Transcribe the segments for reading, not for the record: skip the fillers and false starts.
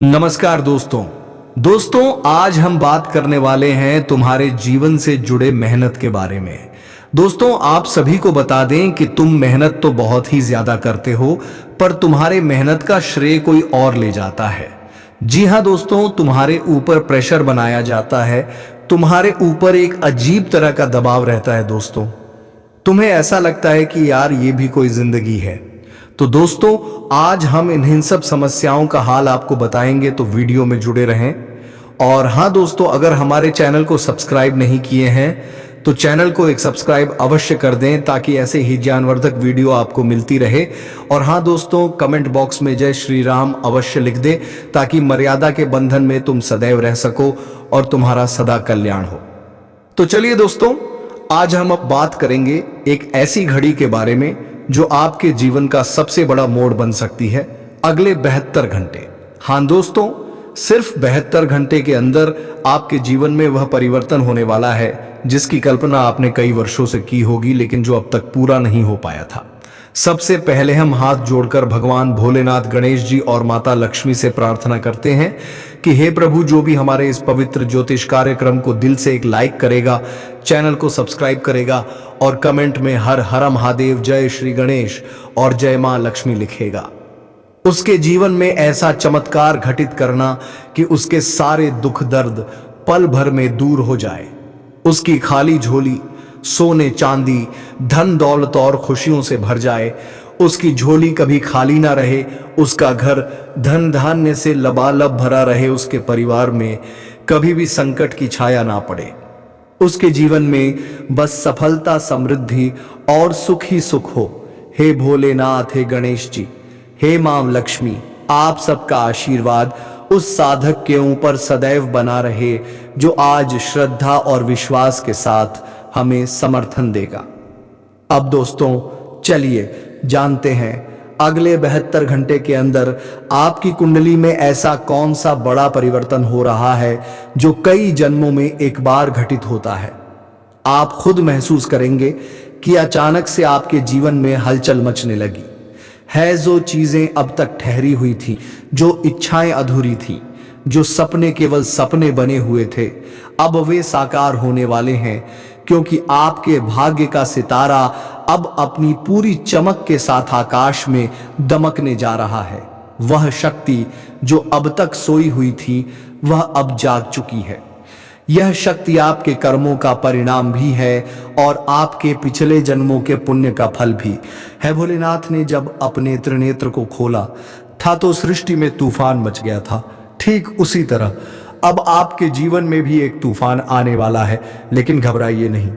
नमस्कार दोस्तों आज हम बात करने वाले हैं तुम्हारे जीवन से जुड़े मेहनत के बारे में। दोस्तों, आप सभी को बता दें कि तुम मेहनत तो बहुत ही ज्यादा करते हो, पर तुम्हारे मेहनत का श्रेय कोई और ले जाता है। जी हाँ दोस्तों, तुम्हारे ऊपर प्रेशर बनाया जाता है, तुम्हारे ऊपर एक अजीब तरह का दबाव रहता है। दोस्तों, तुम्हें ऐसा लगता है कि यार ये भी कोई जिंदगी है। तो दोस्तों, आज हम इन्हीं सब समस्याओं का हाल आपको बताएंगे, तो वीडियो में जुड़े रहें। और हाँ दोस्तों, अगर हमारे चैनल को सब्सक्राइब नहीं किए हैं तो चैनल को एक सब्सक्राइब अवश्य कर दें, ताकि ऐसे ही ज्ञानवर्धक वीडियो आपको मिलती रहे। और हाँ दोस्तों, कमेंट बॉक्स में जय श्री राम अवश्य लिख दें, ताकि मर्यादा के बंधन में तुम सदैव रह सको और तुम्हारा सदा कल्याण हो। तो चलिए दोस्तों, आज हम अब बात करेंगे एक ऐसी घड़ी के बारे में जो आपके जीवन का सबसे बड़ा मोड़ बन सकती है। अगले 72 घंटे, हाँ दोस्तों, सिर्फ 72 घंटे के अंदर आपके जीवन में वह परिवर्तन होने वाला है जिसकी कल्पना आपने कई वर्षों से की होगी, लेकिन जो अब तक पूरा नहीं हो पाया था। सबसे पहले हम हाथ जोड़कर भगवान भोलेनाथ, गणेश जी और माता लक्ष्मी से प्रार्थना करते हैं कि हे प्रभु, जो भी हमारे इस पवित्र ज्योतिष कार्यक्रम को दिल से एक लाइक करेगा, चैनल को सब्सक्राइब करेगा और कमेंट में हर हर महादेव, जय श्री गणेश और जय मां लक्ष्मी लिखेगा, उसके जीवन में ऐसा चमत्कार घटित करना कि उसके सारे दुख दर्द पल भर में दूर हो जाए। उसकी खाली झोली सोने चांदी, धन दौलत और खुशियों से भर जाए। उसकी झोली कभी खाली ना रहे, उसका घर धन धान्य से लबालब भरा रहे, उसके परिवार में कभी भी संकट की छाया ना पड़े। उसके जीवन में बस सफलता, समृद्धि और सुख ही सुख हो। हे भोलेनाथ, हे गणेश जी, हे मां लक्ष्मी, आप सबका आशीर्वाद उस साधक के ऊपर सदैव बना रहे जो आज श्रद्धा और विश्वास के साथ हमें समर्थन देगा। अब दोस्तों, चलिए जानते हैं अगले 72 घंटे के अंदर आपकी कुंडली में ऐसा कौन सा बड़ा परिवर्तन हो रहा है जो कई जन्मों में एक बार घटित होता है। आप खुद महसूस करेंगे कि अचानक से आपके जीवन में हलचल मचने लगी है। जो चीजें अब तक ठहरी हुई थी, जो इच्छाएं अधूरी थी, जो सपने केवल सपने बने हुए थे, अब वे साकार होने वाले हैं, क्योंकि आपके भाग्य का सितारा अब अपनी पूरी चमक के साथ आकाश में दमकने जा रहा है। वह शक्ति जो अब तक सोई हुई थी, वह अब जाग चुकी है। यह शक्ति आपके कर्मों का परिणाम भी है और आपके पिछले जन्मों के पुण्य का फल भी है। भोलेनाथ ने जब अपने त्रिनेत्र को खोला था तो सृष्टि में तूफान मच गया था। ठीक उसी तरह अब आपके जीवन में भी एक तूफान आने वाला है, लेकिन घबराइए नहीं।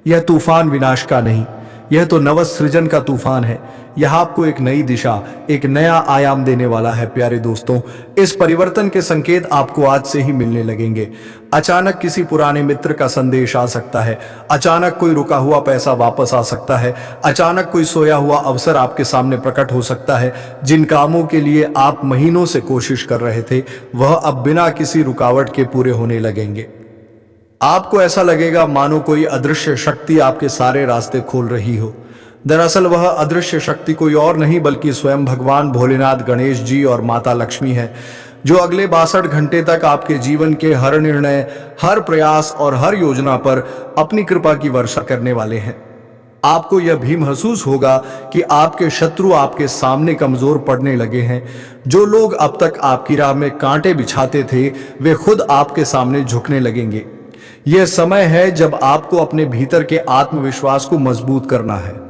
यह तूफान विनाश का नहीं, यह तो नवसृजन का तूफान है। यह आपको एक नई दिशा, एक नया आयाम देने वाला है। प्यारे दोस्तों, इस परिवर्तन के संकेत आपको आज से ही मिलने लगेंगे। अचानक किसी पुराने मित्र का संदेश आ सकता है, अचानक कोई रुका हुआ पैसा वापस आ सकता है, अचानक कोई सोया हुआ अवसर आपके सामने प्रकट हो सकता है। जिन कामों के लिए आप महीनों से कोशिश कर रहे थे, वह अब बिना किसी रुकावट के पूरे होने लगेंगे। आपको ऐसा लगेगा मानो कोई अदृश्य शक्ति आपके सारे रास्ते खोल रही हो। दरअसल वह अदृश्य शक्ति कोई और नहीं बल्कि स्वयं भगवान भोलेनाथ, गणेश जी और माता लक्ष्मी है, जो अगले 62 घंटे तक आपके जीवन के हर निर्णय, हर प्रयास और हर योजना पर अपनी कृपा की वर्षा करने वाले हैं। आपको यह भी महसूस होगा कि आपके शत्रु आपके सामने कमजोर पड़ने लगे हैं। जो लोग अब तक आपकी राह में कांटे बिछाते थे, वे खुद आपके सामने झुकने लगेंगे। यह समय है जब आपको अपने भीतर के आत्मविश्वास को मजबूत करना है।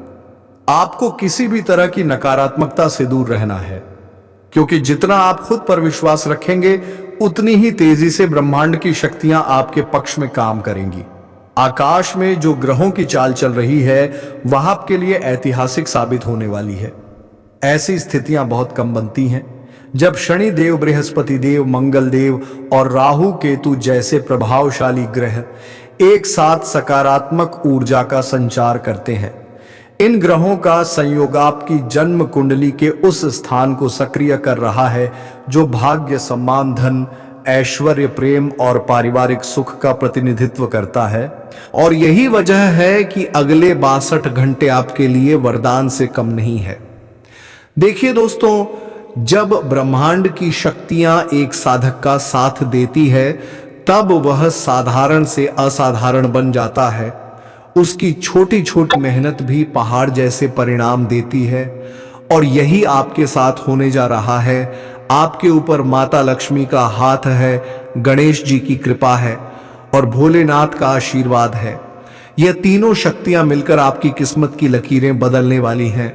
आपको किसी भी तरह की नकारात्मकता से दूर रहना है, क्योंकि जितना आप खुद पर विश्वास रखेंगे, उतनी ही तेजी से ब्रह्मांड की शक्तियां आपके पक्ष में काम करेंगी। आकाश में जो ग्रहों की चाल चल रही है, वह आपके लिए ऐतिहासिक साबित होने वाली है। ऐसी स्थितियां बहुत कम बनती हैं जब शनि देव, बृहस्पति देव, मंगल देव और राहु केतु जैसे प्रभावशाली ग्रह एक साथ सकारात्मक ऊर्जा का संचार करते हैं। इन ग्रहों का संयोग आपकी जन्म कुंडली के उस स्थान को सक्रिय कर रहा है जो भाग्य, सम्मान, धन, ऐश्वर्य, प्रेम और पारिवारिक सुख का प्रतिनिधित्व करता है। और यही वजह है कि अगले 62 घंटे आपके लिए वरदान से कम नहीं है। देखिए दोस्तों, जब ब्रह्मांड की शक्तियां एक साधक का साथ देती है तब वह साधारण से असाधारण बन जाता है। उसकी छोटी छोटी मेहनत भी पहाड़ जैसे परिणाम देती है। और यही आपके साथ होने जा रहा है। आपके ऊपर माता लक्ष्मी का हाथ है, गणेश जी की कृपा है और भोलेनाथ का आशीर्वाद है। यह तीनों शक्तियां मिलकर आपकी किस्मत की लकीरें बदलने वाली हैं।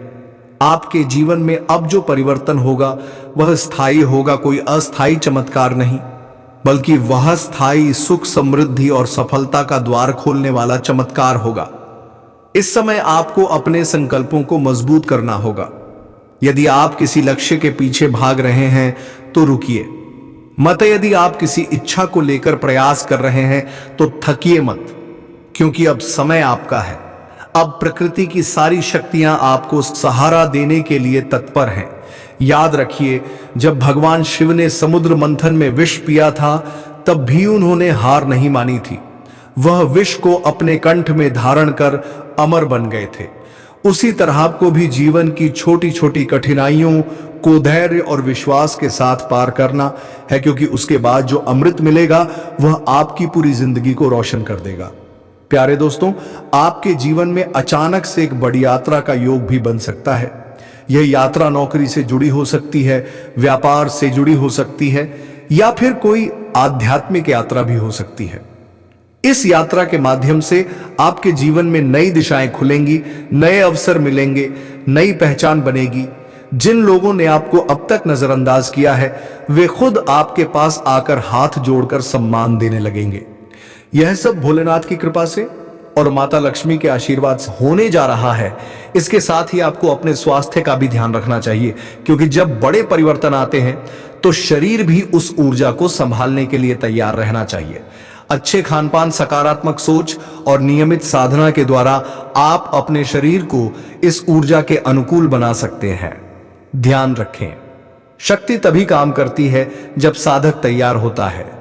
आपके जीवन में अब जो परिवर्तन होगा वह स्थायी होगा, कोई अस्थायी चमत्कार नहीं, बल्कि वह स्थायी सुख, समृद्धि और सफलता का द्वार खोलने वाला चमत्कार होगा। इस समय आपको अपने संकल्पों को मजबूत करना होगा। यदि आप किसी लक्ष्य के पीछे भाग रहे हैं तो रुकिए मत। यदि आप किसी इच्छा को लेकर प्रयास कर रहे हैं तो थकिए मत, क्योंकि अब समय आपका है। अब प्रकृति की सारी शक्तियां आपको सहारा देने के लिए तत्पर हैं। याद रखिए, जब भगवान शिव ने समुद्र मंथन में विष पिया था तब भी उन्होंने हार नहीं मानी थी। वह विष को अपने कंठ में धारण कर अमर बन गए थे। उसी तरह आपको भी जीवन की छोटी छोटी कठिनाइयों को धैर्य और विश्वास के साथ पार करना है, क्योंकि उसके बाद जो अमृत मिलेगा वह आपकी पूरी जिंदगी को रोशन कर देगा। प्यारे दोस्तों, आपके जीवन में अचानक से एक बड़ी यात्रा का योग भी बन सकता है। यह यात्रा नौकरी से जुड़ी हो सकती है, व्यापार से जुड़ी हो सकती है, या फिर कोई आध्यात्मिक यात्रा भी हो सकती है। इस यात्रा के माध्यम से आपके जीवन में नई दिशाएं खुलेंगी, नए अवसर मिलेंगे, नई पहचान बनेगी। जिन लोगों ने आपको अब तक नजरअंदाज किया है वे खुद आपके पास आकर हाथ जोड़कर सम्मान देने लगेंगे। यह सब भोलेनाथ की कृपा से और माता लक्ष्मी के आशीर्वाद से होने जा रहा है। इसके साथ ही आपको अपने स्वास्थ्य का भी ध्यान रखना चाहिए, क्योंकि जब बड़े परिवर्तन आते हैं तो शरीर भी उस ऊर्जा को संभालने के लिए तैयार रहना चाहिए। अच्छे खानपान, सकारात्मक सोच और नियमित साधना के द्वारा आप अपने शरीर को इस ऊर्जा के अनुकूल बना सकते हैं। ध्यान रखें, शक्ति तभी काम करती है जब साधक तैयार होता है।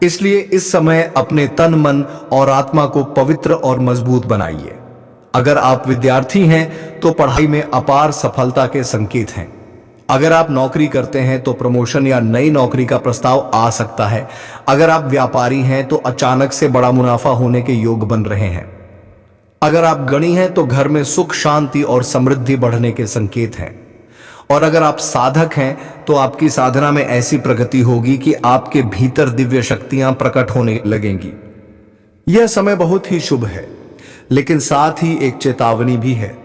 इसलिए इस समय अपने तन, मन और आत्मा को पवित्र और मजबूत बनाइए। अगर आप विद्यार्थी हैं तो पढ़ाई में अपार सफलता के संकेत हैं। अगर आप नौकरी करते हैं तो प्रमोशन या नई नौकरी का प्रस्ताव आ सकता है। अगर आप व्यापारी हैं तो अचानक से बड़ा मुनाफा होने के योग बन रहे हैं। अगर आप गणी हैं तो घर में सुख, शांति और समृद्धि बढ़ने के संकेत हैं। और अगर आप साधक हैं तो आपकी साधना में ऐसी प्रगति होगी कि आपके भीतर दिव्य शक्तियां प्रकट होने लगेंगी। यह समय बहुत ही शुभ है, लेकिन साथ ही एक चेतावनी भी है।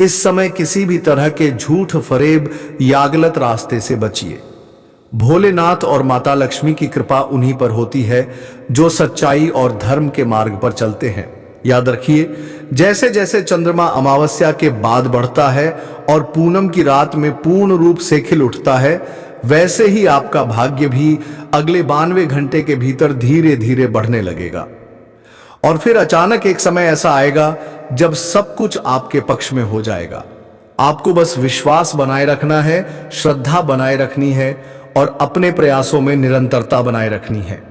इस समय किसी भी तरह के झूठ, फरेब या गलत रास्ते से बचिए। भोलेनाथ और माता लक्ष्मी की कृपा उन्हीं पर होती है जो सच्चाई और धर्म के मार्ग पर चलते हैं। याद रखिए, जैसे जैसे चंद्रमा अमावस्या के बाद बढ़ता है और पूनम की रात में पूर्ण रूप से खिल उठता है, वैसे ही आपका भाग्य भी अगले 92 घंटे के भीतर धीरे धीरे बढ़ने लगेगा। और फिर अचानक एक समय ऐसा आएगा जब सब कुछ आपके पक्ष में हो जाएगा। आपको बस विश्वास बनाए रखना है, श्रद्धा बनाए रखनी है और अपने प्रयासों में निरंतरता बनाए रखनी है।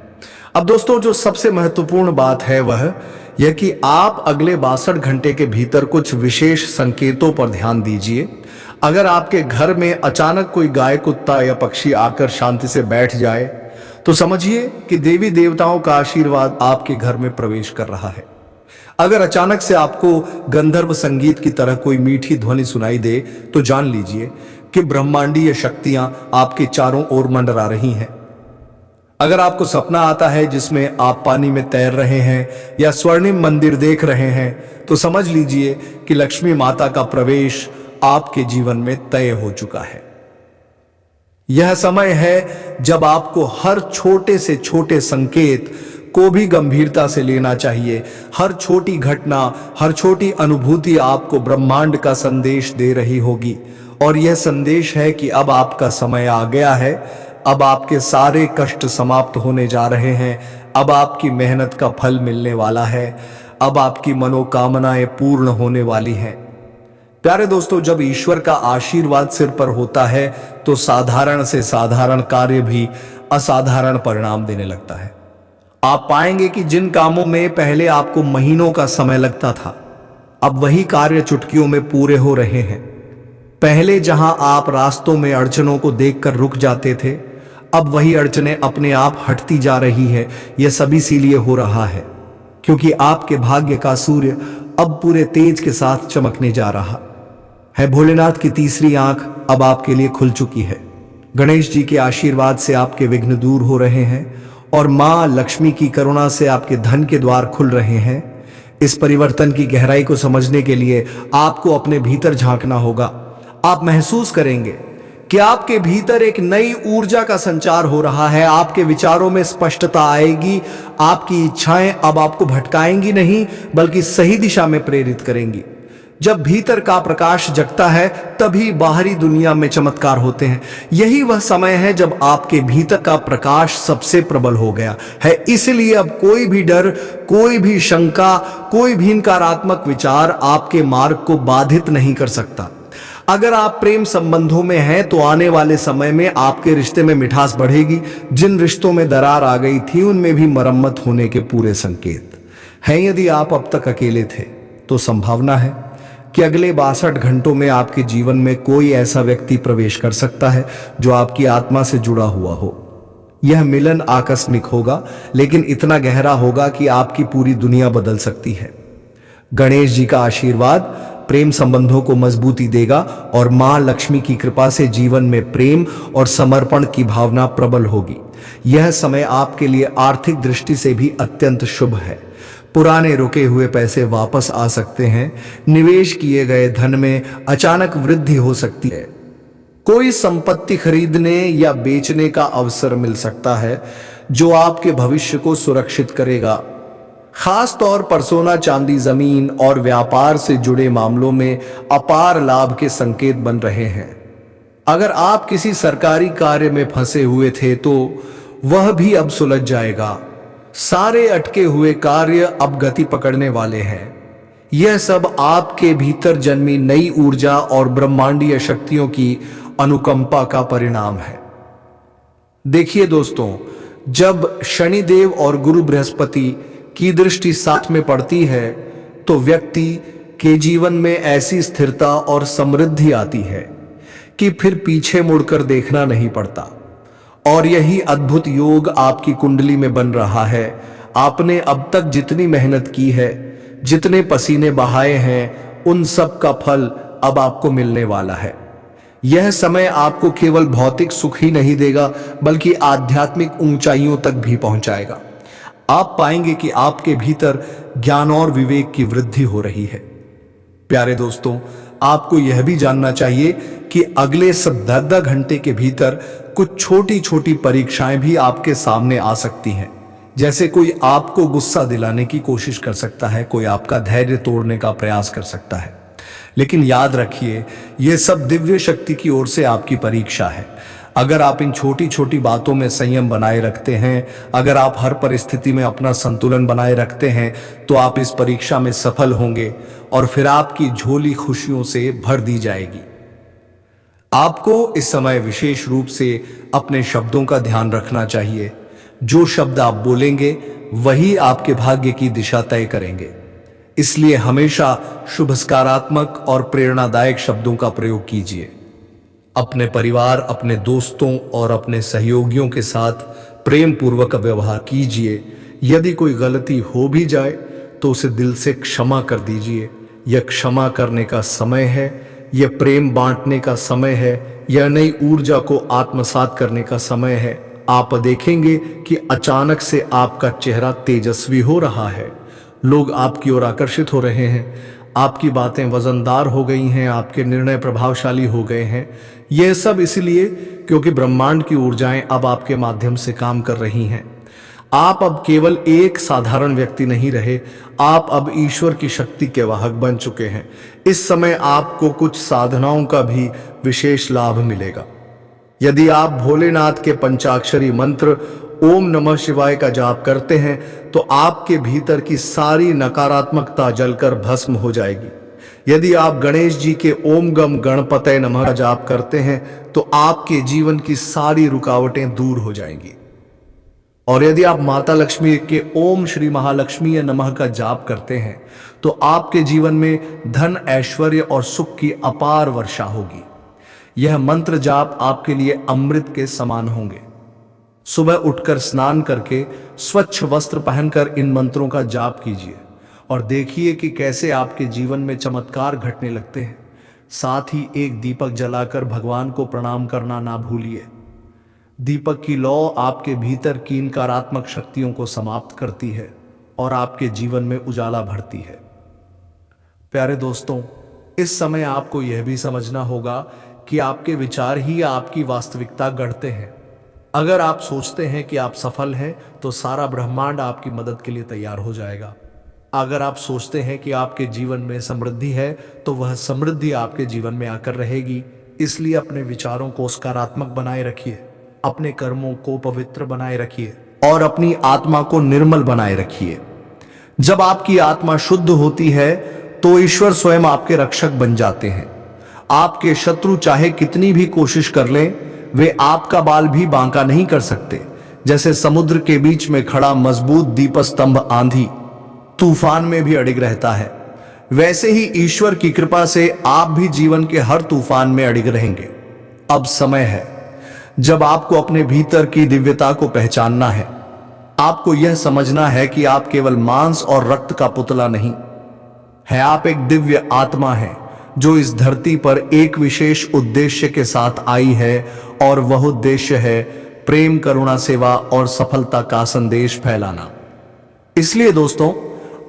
अब दोस्तों, जो सबसे महत्वपूर्ण बात है वह यह कि आप अगले 62 घंटे के भीतर कुछ विशेष संकेतों पर ध्यान दीजिए। अगर आपके घर में अचानक कोई गाय, कुत्ता या पक्षी आकर शांति से बैठ जाए तो समझिए कि देवी देवताओं का आशीर्वाद आपके घर में प्रवेश कर रहा है। अगर अचानक से आपको गंधर्व संगीत की तरह कोई मीठी ध्वनि सुनाई दे तो जान लीजिए कि ब्रह्मांडीय शक्तियां आपके चारों ओर मंडरा रही हैं। अगर आपको सपना आता है जिसमें आप पानी में तैर रहे हैं या स्वर्णिम मंदिर देख रहे हैं तो समझ लीजिए कि लक्ष्मी माता का प्रवेश आपके जीवन में तय हो चुका है। यह समय है जब आपको हर छोटे से छोटे संकेत को भी गंभीरता से लेना चाहिए। हर छोटी घटना, हर छोटी अनुभूति आपको ब्रह्मांड का संदेश दे रही होगी, और यह संदेश है कि अब आपका समय आ गया है। अब आपके सारे कष्ट समाप्त होने जा रहे हैं। अब आपकी मेहनत का फल मिलने वाला है। अब आपकी मनोकामनाएं पूर्ण होने वाली हैं। प्यारे दोस्तों, जब ईश्वर का आशीर्वाद सिर पर होता है तो साधारण से साधारण कार्य भी असाधारण परिणाम देने लगता है। आप पाएंगे कि जिन कामों में पहले आपको महीनों का समय लगता था, अब वही कार्य चुटकियों में पूरे हो रहे हैं। पहले जहां आप रास्तों में अड़चनों को देखकर रुक जाते थे, अब वही अड़चनें अपने आप हटती जा रही है। यह सब इसीलिए हो रहा है क्योंकि आपके भाग्य का सूर्य अब पूरे तेज के साथ चमकने जा रहा है। भोलेनाथ की तीसरी आंख अब आपके लिए खुल चुकी है। गणेश जी के आशीर्वाद से आपके विघ्न दूर हो रहे हैं और मां लक्ष्मी की करुणा से आपके धन के द्वार खुल रहे हैं। इस परिवर्तन की गहराई को समझने के लिए आपको अपने भीतर झांकना होगा। आप महसूस करेंगे कि आपके भीतर एक नई ऊर्जा का संचार हो रहा है। आपके विचारों में स्पष्टता आएगी। आपकी इच्छाएं अब आपको भटकाएंगी नहीं, बल्कि सही दिशा में प्रेरित करेंगी। जब भीतर का प्रकाश जगता है, तभी बाहरी दुनिया में चमत्कार होते हैं। यही वह समय है जब आपके भीतर का प्रकाश सबसे प्रबल हो गया है। इसलिए अब कोई भी डर, कोई भी शंका, कोई भी नकारात्मक विचार आपके मार्ग को बाधित नहीं कर सकता। अगर आप प्रेम संबंधों में हैं तो आने वाले समय में आपके रिश्ते में मिठास बढ़ेगी। जिन रिश्तों में दरार आ गई थी, उनमें भी मरम्मत होने के पूरे संकेत हैं। यदि आप अब तक अकेले थे तो संभावना है कि अगले 62 घंटों में आपके जीवन में कोई ऐसा व्यक्ति प्रवेश कर सकता है जो आपकी आत्मा से जुड़ा हुआ हो। यह मिलन आकस्मिक होगा, लेकिन इतना गहरा होगा कि आपकी पूरी दुनिया बदल सकती है। गणेश जी का आशीर्वाद प्रेम संबंधों को मजबूती देगा और मां लक्ष्मी की कृपा से जीवन में प्रेम और समर्पण की भावना प्रबल होगी। यह समय आपके लिए आर्थिक दृष्टि से भी अत्यंत शुभ है। पुराने रुके हुए पैसे वापस आ सकते हैं। निवेश किए गए धन में अचानक वृद्धि हो सकती है। कोई संपत्ति खरीदने या बेचने का अवसर मिल सकता है जो आपके भविष्य को सुरक्षित करेगा। खास तौर पर सोना, चांदी, जमीन और व्यापार से जुड़े मामलों में अपार लाभ के संकेत बन रहे हैं। अगर आप किसी सरकारी कार्य में फंसे हुए थे तो वह भी अब सुलझ जाएगा। सारे अटके हुए कार्य अब गति पकड़ने वाले हैं। यह सब आपके भीतर जन्मी नई ऊर्जा और ब्रह्मांडीय शक्तियों की अनुकंपा का परिणाम है। देखिए दोस्तों, जब शनिदेव और गुरु बृहस्पति की दृष्टि साथ में पड़ती है तो व्यक्ति के जीवन में ऐसी स्थिरता और समृद्धि आती है कि फिर पीछे मुड़कर देखना नहीं पड़ता। और यही अद्भुत योग आपकी कुंडली में बन रहा है। आपने अब तक जितनी मेहनत की है, जितने पसीने बहाए हैं, उन सब का फल अब आपको मिलने वाला है। यह समय आपको केवल भौतिक सुख ही नहीं देगा, बल्कि आध्यात्मिक ऊंचाइयों तक भी पहुंचाएगा। आप पाएंगे कि आपके भीतर ज्ञान और विवेक की वृद्धि हो रही है। प्यारे दोस्तों, आपको यह भी जानना चाहिए कि अगले 10 घंटे के भीतर कुछ छोटी छोटी परीक्षाएं भी आपके सामने आ सकती हैं। जैसे कोई आपको गुस्सा दिलाने की कोशिश कर सकता है, कोई आपका धैर्य तोड़ने का प्रयास कर सकता है। लेकिन याद रखिए, यह सब दिव्य शक्ति की ओर से आपकी परीक्षा है। अगर आप इन छोटी छोटी बातों में संयम बनाए रखते हैं, अगर आप हर परिस्थिति में अपना संतुलन बनाए रखते हैं, तो आप इस परीक्षा में सफल होंगे और फिर आपकी झोली खुशियों से भर दी जाएगी। आपको इस समय विशेष रूप से अपने शब्दों का ध्यान रखना चाहिए। जो शब्द आप बोलेंगे वही आपके भाग्य की दिशा तय करेंगे। इसलिए हमेशा शुभ, सकारात्मक और प्रेरणादायक शब्दों का प्रयोग कीजिए। अपने परिवार, अपने दोस्तों और अपने सहयोगियों के साथ प्रेम पूर्वक व्यवहार कीजिए। यदि कोई गलती हो भी जाए तो उसे दिल से क्षमा कर दीजिए। यह क्षमा करने का समय है, यह प्रेम बांटने का समय है, यह नई ऊर्जा को आत्मसात करने का समय है। आप देखेंगे कि अचानक से आपका चेहरा तेजस्वी हो रहा है। लोग आपकी ओर आकर्षित हो रहे हैं। आपकी बातें वजनदार हो गई हैं, आपके निर्णय प्रभावशाली हो गए हैं। यह सब इसलिए क्योंकि ब्रह्मांड की ऊर्जाएं अब आपके माध्यम से काम कर रही हैं। आप अब केवल एक साधारण व्यक्ति नहीं रहे, आप अब ईश्वर की शक्ति के वाहक बन चुके हैं। इस समय आपको कुछ साधनाओं का भी विशेष लाभ मिलेगा। यदि आप भोलेनाथ के पंचाक्षरी मंत्र ओम नमः शिवाय का जाप करते हैं तो आपके भीतर की सारी नकारात्मकता जलकर भस्म हो जाएगी। यदि आप गणेश जी के ओम गम गणपतये नमः का जाप करते हैं तो आपके जीवन की सारी रुकावटें दूर हो जाएंगी। और यदि आप माता लक्ष्मी के ओम श्री महालक्ष्मी नमः का जाप करते हैं तो आपके जीवन में धन, ऐश्वर्य और सुख की अपार वर्षा होगी। यह मंत्र जाप आपके लिए अमृत के समान होंगे। सुबह उठकर स्नान करके स्वच्छ वस्त्र पहनकर इन मंत्रों का जाप कीजिए और देखिए कि कैसे आपके जीवन में चमत्कार घटने लगते हैं। साथ ही एक दीपक जलाकर भगवान को प्रणाम करना ना भूलिए। दीपक की लौ आपके भीतर की नकारात्मक शक्तियों को समाप्त करती है और आपके जीवन में उजाला भरती है। प्यारे दोस्तों, इस समय आपको यह भी समझना होगा कि आपके विचार ही आपकी वास्तविकता गढ़ते हैं। अगर आप सोचते हैं कि आप सफल हैं तो सारा ब्रह्मांड आपकी मदद के लिए तैयार हो जाएगा। अगर आप सोचते हैं कि आपके जीवन में समृद्धि है तो वह समृद्धि आपके जीवन में आकर रहेगी। इसलिए अपने विचारों को सकारात्मक बनाए रखिए, अपने कर्मों को पवित्र बनाए रखिए और अपनी आत्मा को निर्मल बनाए रखिए। जब आपकी आत्मा शुद्ध होती है तो ईश्वर स्वयं आपके रक्षक बन जाते हैं। आपके शत्रु चाहे कितनी भी कोशिश कर लें, वे आपका बाल भी बांका नहीं कर सकते। जैसे समुद्र के बीच में खड़ा मजबूत दीपस्तंभ आंधी तूफान में भी अडिग रहता है, वैसे ही ईश्वर की कृपा से आप भी जीवन के हर तूफान में अडिग रहेंगे। अब समय है जब आपको अपने भीतर की दिव्यता को पहचानना है। आपको यह समझना है कि आप केवल मांस और रक्त का पुतला नहीं है, आप एक दिव्य आत्मा है जो इस धरती पर एक विशेष उद्देश्य के साथ आई है और वह उद्देश्य है प्रेम, करुणा, सेवा और सफलता का संदेश फैलाना। इसलिए दोस्तों,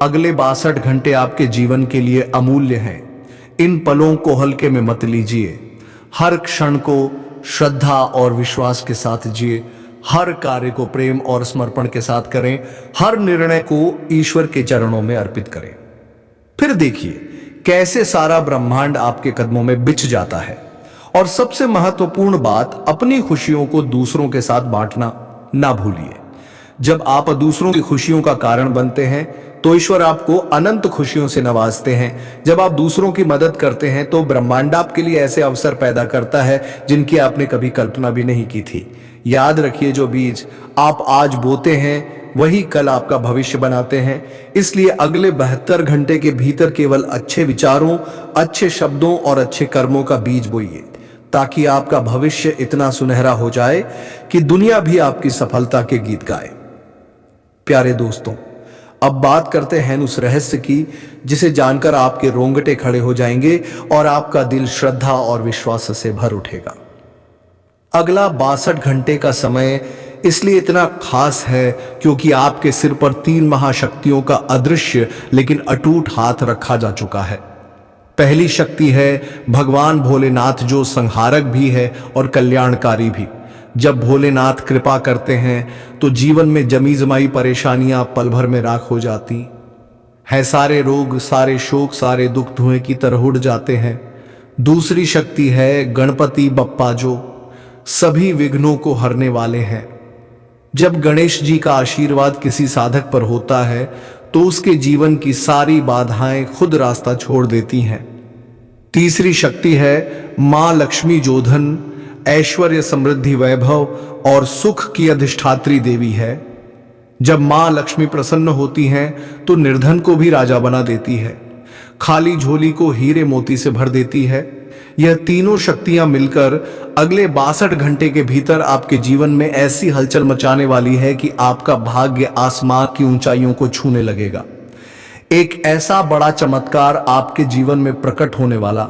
अगले 62 घंटे आपके जीवन के लिए अमूल्य हैं। इन पलों को हल्के में मत लीजिए। हर क्षण को श्रद्धा और विश्वास के साथ जिए। हर कार्य को प्रेम और समर्पण के साथ करें। हर निर्णय को ईश्वर के चरणों में अर्पित करें। फिर देखिए कैसे सारा ब्रह्मांड आपके कदमों में बिछ जाता है। और सबसे महत्वपूर्ण बात, अपनी खुशियों को दूसरों के साथ बांटना ना भूलिए। जब आप दूसरों की खुशियों का कारण बनते हैं तो ईश्वर आपको अनंत खुशियों से नवाजते हैं। जब आप दूसरों की मदद करते हैं तो ब्रह्मांड आपके लिए ऐसे अवसर पैदा करता है जिनकी आपने कभी कल्पना भी नहीं की थी। याद रखिए, जो बीज आप आज बोते हैं वही कल आपका भविष्य बनाते हैं। इसलिए अगले 72 घंटे के भीतर केवल अच्छे विचारों, अच्छे शब्दों और अच्छे कर्मों का बीज बोइए, ताकि आपका भविष्य इतना सुनहरा हो जाए कि दुनिया भी आपकी सफलता के गीत गाए। प्यारे दोस्तों, अब बात करते हैं उस रहस्य की जिसे जानकर आपके रोंगटे खड़े हो जाएंगे और आपका दिल श्रद्धा और विश्वास से भर उठेगा। अगला 62 घंटे का समय इसलिए इतना खास है क्योंकि आपके सिर पर 3 महाशक्तियों का अदृश्य लेकिन अटूट हाथ रखा जा चुका है। पहली शक्ति है भगवान भोलेनाथ, जो संहारक भी है और कल्याणकारी भी। जब भोलेनाथ कृपा करते हैं तो जीवन में जमी जमाई परेशानियां पल भर में राख हो जाती है। सारे रोग, सारे शोक, सारे दुख धुएं की तरह उड़ जाते हैं। दूसरी शक्ति है गणपति बप्पा, जो सभी विघ्नों को हरने वाले हैं। जब गणेश जी का आशीर्वाद किसी साधक पर होता है तो उसके जीवन की सारी बाधाएं खुद रास्ता छोड़ देती हैं। तीसरी शक्ति है मां लक्ष्मी, जो धन, ऐश्वर्य, समृद्धि, वैभव और सुख की अधिष्ठात्री देवी है। जब मां लक्ष्मी प्रसन्न होती हैं तो निर्धन को भी राजा बना देती है, खाली झोली को हीरे मोती से भर देती है। यह तीनों शक्तियां मिलकर अगले 62 घंटे के भीतर आपके जीवन में ऐसी हलचल मचाने वाली है कि आपका भाग्य आसमान की ऊंचाइयों को छूने लगेगा। एक ऐसा बड़ा चमत्कार आपके जीवन में प्रकट होने वाला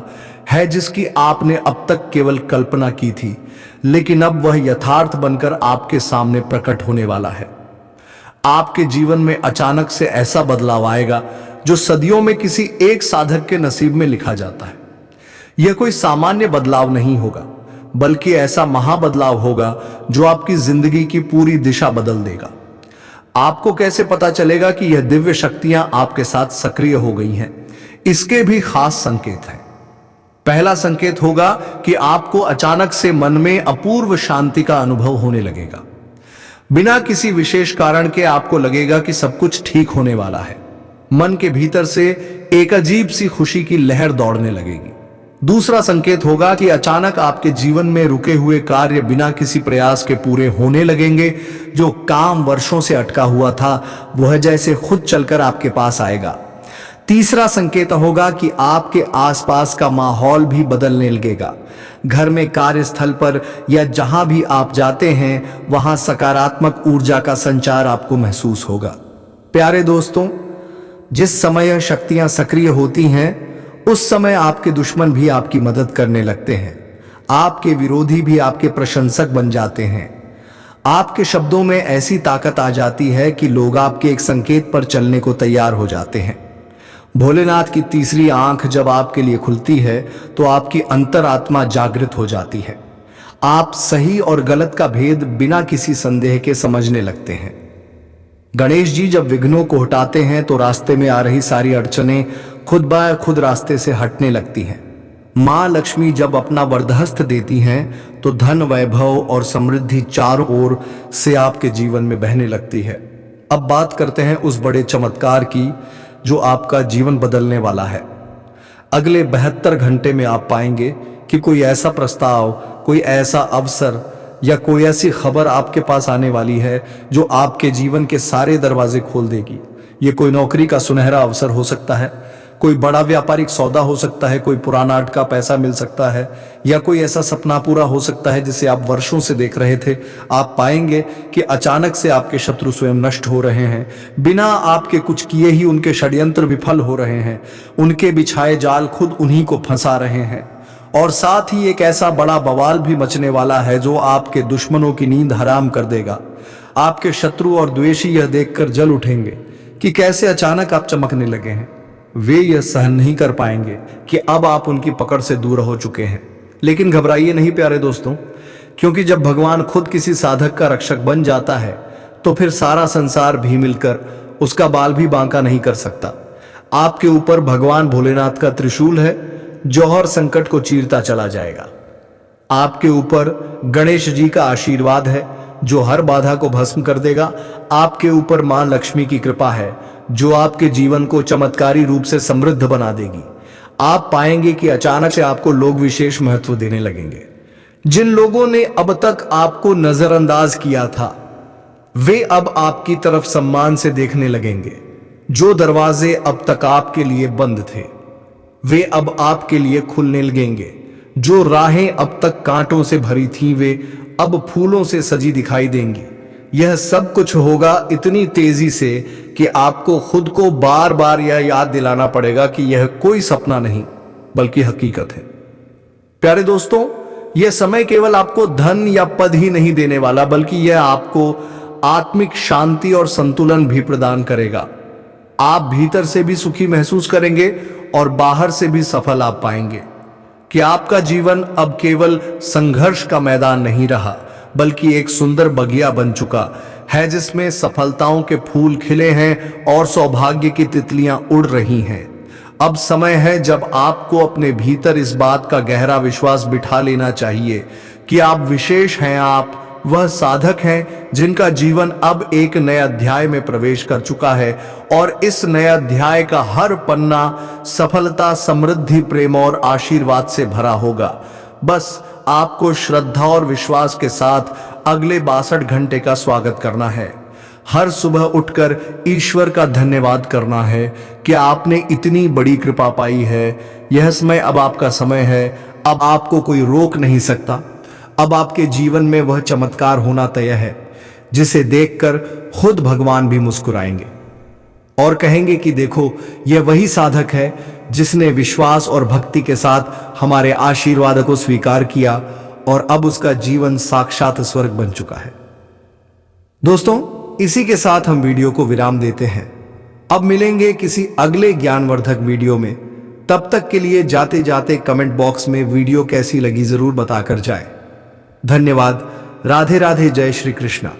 है जिसकी आपने अब तक केवल कल्पना की थी, लेकिन अब वह यथार्थ बनकर आपके सामने प्रकट होने वाला है। आपके जीवन में अचानक से ऐसा बदलाव आएगा जो सदियों में किसी एक साधक के नसीब में लिखा जाता है। यह कोई सामान्य बदलाव नहीं होगा, बल्कि ऐसा महाबदलाव होगा जो आपकी जिंदगी की पूरी दिशा बदल देगा। आपको कैसे पता चलेगा कि यह दिव्य शक्तियां आपके साथ सक्रिय हो गई हैं? इसके भी खास संकेत हैं। पहला संकेत होगा कि आपको अचानक से मन में अपूर्व शांति का अनुभव होने लगेगा। बिना किसी विशेष कारण के आपको लगेगा कि सब कुछ ठीक होने वाला है। मन के भीतर से एक अजीब सी खुशी की लहर दौड़ने लगेगी। दूसरा संकेत होगा कि अचानक आपके जीवन में रुके हुए कार्य बिना किसी प्रयास के पूरे होने लगेंगे। जो काम वर्षों से अटका हुआ था वह जैसे खुद चलकर आपके पास आएगा। तीसरा संकेत होगा कि आपके आसपास का माहौल भी बदलने लगेगा। घर में, कार्यस्थल पर या जहां भी आप जाते हैं वहां सकारात्मक ऊर्जा का संचार आपको महसूस होगा। प्यारे दोस्तों, जिस समय यह शक्तियां सक्रिय होती हैं उस समय आपके दुश्मन भी आपकी मदद करने लगते हैं, आपके विरोधी भी आपके प्रशंसक बन जाते हैं। आपके शब्दों में ऐसी ताकत आ जाती है कि लोग आपके एक संकेत पर चलने को तैयार हो जाते हैं। भोलेनाथ की तीसरी आंख जब आपके लिए खुलती है तो आपकी अंतरात्मा जागृत हो जाती है। आप सही और गलत का भेद बिना किसी संदेह के समझने लगते हैं। गणेश जी जब विघ्नों को हटाते हैं तो रास्ते में आ रही सारी अड़चनें खुद ब खुद रास्ते से हटने लगती हैं। मां लक्ष्मी जब अपना वरदहस्त देती हैं तो धन, वैभव और समृद्धि चारों ओर से आपके जीवन में बहने लगती है। अब बात करते हैं उस बड़े चमत्कार की जो आपका जीवन बदलने वाला है। अगले 72 घंटे में आप पाएंगे कि कोई ऐसा प्रस्ताव, कोई ऐसा अवसर या कोई ऐसी खबर आपके पास आने वाली है जो आपके जीवन के सारे दरवाजे खोल देगी। ये कोई नौकरी का सुनहरा अवसर हो सकता है, कोई बड़ा व्यापारिक सौदा हो सकता है, कोई पुराना अटका पैसा मिल सकता है, या कोई ऐसा सपना पूरा हो सकता है जिसे आप वर्षों से देख रहे थे। आप पाएंगे कि अचानक से आपके शत्रु स्वयं नष्ट हो रहे हैं, बिना आपके कुछ किए ही उनके षड्यंत्र विफल हो रहे हैं, उनके बिछाए जाल खुद उन्हीं को फंसा रहे हैं। और साथ ही एक ऐसा बड़ा बवाल भी मचने वाला है जो आपके दुश्मनों की नींद हराम कर देगा। आपके शत्रु और द्वेषी यह देखकर जल उठेंगे कि कैसे अचानक आप चमकने लगे हैं। वे यह सहन नहीं कर पाएंगे कि अब आप उनकी पकड़ से दूर हो चुके हैं। लेकिन घबराइए नहीं प्यारे दोस्तों, क्योंकि जब भगवान खुद किसी साधक का रक्षक बन जाता है तो फिर सारा संसार भी मिलकर उसका बाल भी बांका नहीं कर सकता। आपके ऊपर भगवान भोलेनाथ का त्रिशूल है जो हर संकट को चीरता चला जाएगा। आपके ऊपर गणेश जी का आशीर्वाद है जो हर बाधा को भस्म कर देगा। आपके ऊपर मां लक्ष्मी की कृपा है जो आपके जीवन को चमत्कारी रूप से समृद्ध बना देगी। आप पाएंगे कि अचानक से आपको लोग विशेष महत्व देने लगेंगे। जिन लोगों ने अब तक आपको नजरअंदाज किया था वे अब आपकी तरफ सम्मान से देखने लगेंगे। जो दरवाजे अब तक आपके लिए बंद थे वे अब आपके लिए खुलने लगेंगे। जो राहें अब तक कांटों से भरी थीं वे अब फूलों से सजी दिखाई देंगी। यह सब कुछ होगा इतनी तेजी से कि आपको खुद को बार बार यह याद दिलाना पड़ेगा कि यह कोई सपना नहीं बल्कि हकीकत है। प्यारे दोस्तों, यह समय केवल आपको धन या पद ही नहीं देने वाला बल्कि यह आपको आत्मिक शांति और संतुलन भी प्रदान करेगा। आप भीतर से भी सुखी महसूस करेंगे और बाहर से भी सफल आप पाएंगे कि आपका जीवन अब केवल संघर्ष का मैदान नहीं रहा बल्कि एक सुंदर बगिया बन चुका है जिसमें सफलताओं के फूल खिले हैं और सौभाग्य की तितलियां उड़ रही हैं। अब समय है जब आपको अपने भीतर इस बात का गहरा विश्वास बिठा लेना चाहिए कि आप विशेष हैं। आप वह साधक हैं जिनका जीवन अब एक नए अध्याय में प्रवेश कर चुका है और इस नए अध्याय का हर पन्ना सफलता, समृद्धि, प्रेम और आशीर्वाद से भरा होगा। बस आपको श्रद्धा और विश्वास के साथ अगले 62 घंटे का स्वागत करना है। हर सुबह उठकर ईश्वर का धन्यवाद करना है कि आपने इतनी बड़ी कृपा पाई है। यह समय अब आपका समय है। अब आपको कोई रोक नहीं सकता। अब आपके जीवन में वह चमत्कार होना तय है जिसे देखकर खुद भगवान भी मुस्कुराएंगे और कहेंगे कि देखो, यह वही साधक है जिसने विश्वास और भक्ति के साथ हमारे आशीर्वाद को स्वीकार किया और अब उसका जीवन साक्षात स्वर्ग बन चुका है। दोस्तों, इसी के साथ हम वीडियो को विराम देते हैं। अब मिलेंगे किसी अगले ज्ञानवर्धक वीडियो में। तब तक के लिए जाते जाते कमेंट बॉक्स में वीडियो कैसी लगी जरूर बताकर जाएं। धन्यवाद। राधे राधे। जय श्री कृष्णा।